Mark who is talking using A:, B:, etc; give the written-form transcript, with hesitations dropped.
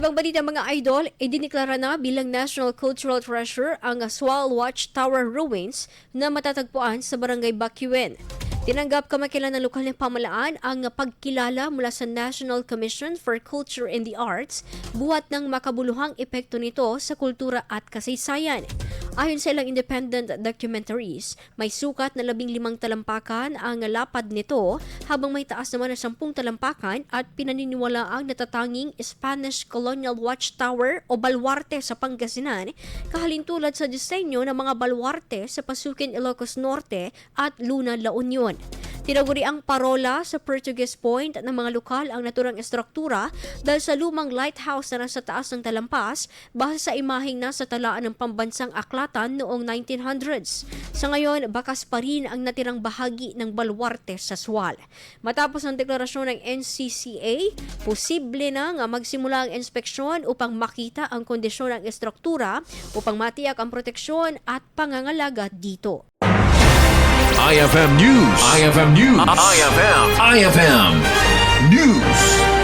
A: Ibang balita mga idol, idineklara na bilang National Cultural Treasure ang Sual Watchtower ruins na matatagpuan sa Barangay Bacuwen. Tinanggap kamakilan ng lokal na pamahalaan ang pagkilala mula sa National Commission for Culture and the Arts buhat ng makabuluhang epekto nito sa kultura at kasaysayan. Ayon sa ilang independent documentaries, may sukat na 15 talampakan ang lapad nito habang may taas naman na 10 talampakan at pinaniniwala ang natatanging Spanish Colonial Watchtower o Baluarte sa Pangasinan, kahalintulad sa disenyo ng mga baluarte sa Pasukin, Ilocos Norte at Luna, La Union. Tinaguri ang parola sa Portuguese Point ng mga lokal ang naturang estruktura dahil sa lumang lighthouse na nasa taas ng talampas base sa imaheng nasa talaan ng pambansang aklatan noong 1900s. Sa ngayon, bakas pa rin ang natirang bahagi ng baluarte sa Sual. Matapos ang deklarasyon ng NCCA, posible na nga magsimula ang inspeksyon upang makita ang kondisyon ng estruktura upang matiyak ang proteksyon at pangangalaga dito.
B: IFM News. IFM News. IFM News.